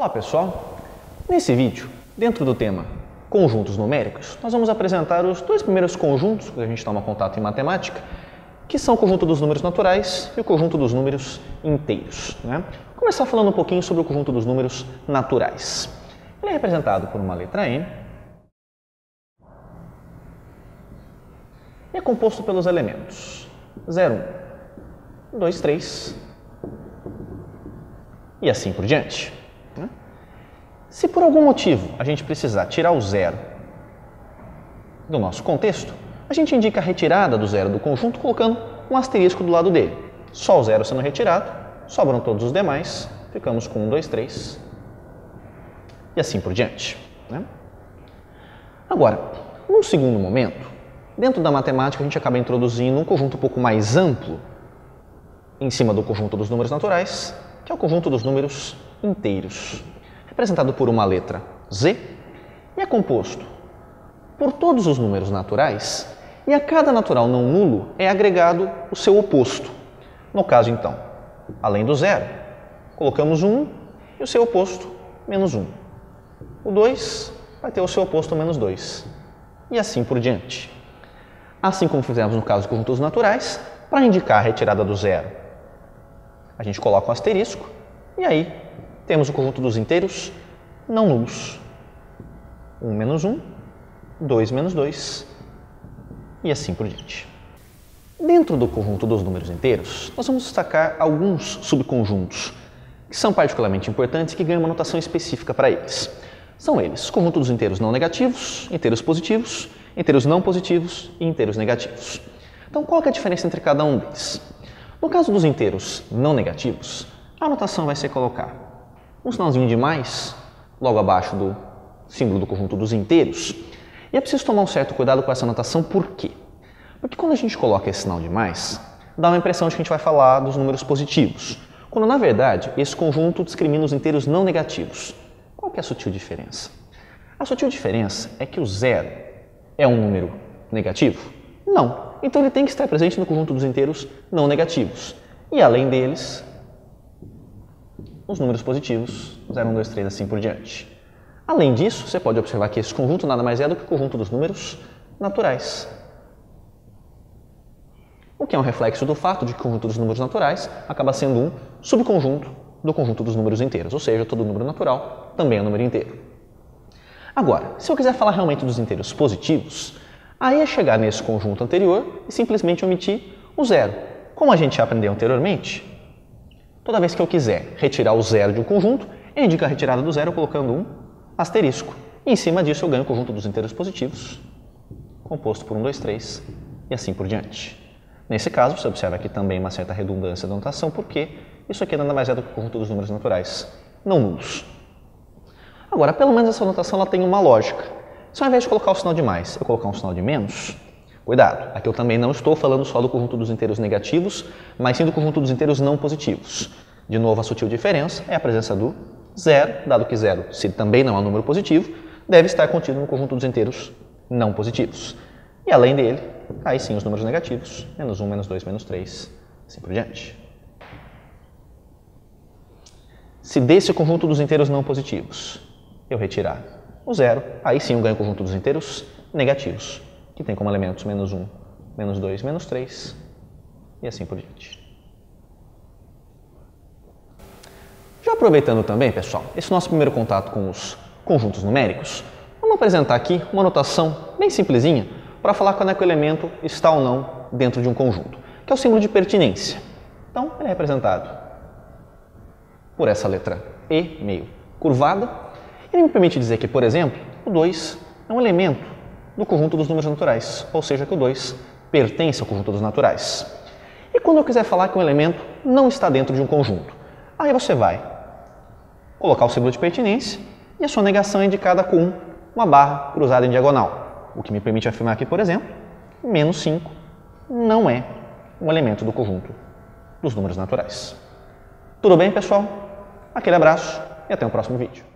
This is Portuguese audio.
Olá pessoal, nesse vídeo, dentro do tema conjuntos numéricos, nós vamos apresentar os dois primeiros conjuntos que a gente toma contato em matemática, que são o conjunto dos números naturais e o conjunto dos números inteiros. Vou começar falando um pouquinho sobre o conjunto dos números naturais. Ele é representado por uma letra N e é composto pelos elementos 0, 1, 2, 3 e assim por diante. Se por algum motivo a gente precisar tirar o zero do nosso contexto, a gente indica a retirada do zero do conjunto colocando um asterisco do lado dele. Só o zero sendo retirado, sobram todos os demais, ficamos com 1, 2, 3 e assim por diante. Agora, num segundo momento, dentro da matemática a gente acaba introduzindo um conjunto um pouco mais amplo em cima do conjunto dos números naturais, que é o conjunto dos números inteiros, representado por uma letra Z, e é composto por todos os números naturais, e a cada natural não nulo é agregado o seu oposto. No caso, então, além do zero, colocamos o 1 e o seu oposto, menos 1. O 2 vai ter o seu oposto, menos 2. E assim por diante. Assim como fizemos no caso dos conjuntos naturais, para indicar a retirada do zero, a gente coloca um asterisco, e aí temos o conjunto dos inteiros não nulos. 1 menos 1, 2 menos 2 e assim por diante. Dentro do conjunto dos números inteiros, nós vamos destacar alguns subconjuntos que são particularmente importantes e que ganham uma notação específica para eles. São eles: conjunto dos inteiros não negativos, inteiros positivos, inteiros não positivos e inteiros negativos. Então, qual é a diferença entre cada um deles? No caso dos inteiros não negativos, a notação vai ser colocar um sinalzinho de mais logo abaixo do símbolo do conjunto dos inteiros. E é preciso tomar um certo cuidado com essa notação, por quê? Porque quando a gente coloca esse sinal de mais, dá uma impressão de que a gente vai falar dos números positivos, quando na verdade esse conjunto discrimina os inteiros não negativos. Qual que é a sutil diferença? A sutil diferença é que o zero é um número negativo? Não. Então ele tem que estar presente no conjunto dos inteiros não negativos. E além deles, os números positivos, 0, 1, 2, 3, assim por diante. Além disso, você pode observar que esse conjunto nada mais é do que o conjunto dos números naturais. O que é um reflexo do fato de que o conjunto dos números naturais acaba sendo um subconjunto do conjunto dos números inteiros, ou seja, todo número natural também é um número inteiro. Agora, se eu quiser falar realmente dos inteiros positivos, aí é chegar nesse conjunto anterior e simplesmente omitir o zero. Como a gente já aprendeu anteriormente, toda vez que eu quiser retirar o zero de um conjunto, eu indico a retirada do zero colocando um asterisco. E em cima disso eu ganho o conjunto dos inteiros positivos, composto por 1, 2, 3 e assim por diante. Nesse caso, você observa aqui também uma certa redundância da notação, porque isso aqui nada mais é do que o conjunto dos números naturais não nulos. Agora, pelo menos essa notação ela tem uma lógica. Se ao invés de colocar o sinal de mais, eu colocar um sinal de menos, cuidado, aqui eu também não estou falando só do conjunto dos inteiros negativos, mas sim do conjunto dos inteiros não positivos. De novo, a sutil diferença é a presença do zero, dado que zero, se também não é um número positivo, deve estar contido no conjunto dos inteiros não positivos. E além dele, aí sim os números negativos, menos 1, menos 2, menos 3, assim por diante. Se desse conjunto dos inteiros não positivos eu retirar o zero, aí sim eu ganho o conjunto dos inteiros negativos, que tem como elementos menos 1, menos 2, menos 3 e assim por diante. Já aproveitando também, pessoal, esse nosso primeiro contato com os conjuntos numéricos, vamos apresentar aqui uma notação bem simplesinha para falar quando é que o elemento está ou não dentro de um conjunto, que é o símbolo de pertinência. Então, ele é representado por essa letra E meio curvada. Ele me permite dizer que, por exemplo, o 2 é um elemento do conjunto dos números naturais, ou seja, que o 2 pertence ao conjunto dos naturais. E quando eu quiser falar que um elemento não está dentro de um conjunto, aí você vai colocar o símbolo de pertinência e a sua negação é indicada com uma barra cruzada em diagonal, o que me permite afirmar que, por exemplo, menos 5 não é um elemento do conjunto dos números naturais. Tudo bem, pessoal? Aquele abraço e até o próximo vídeo.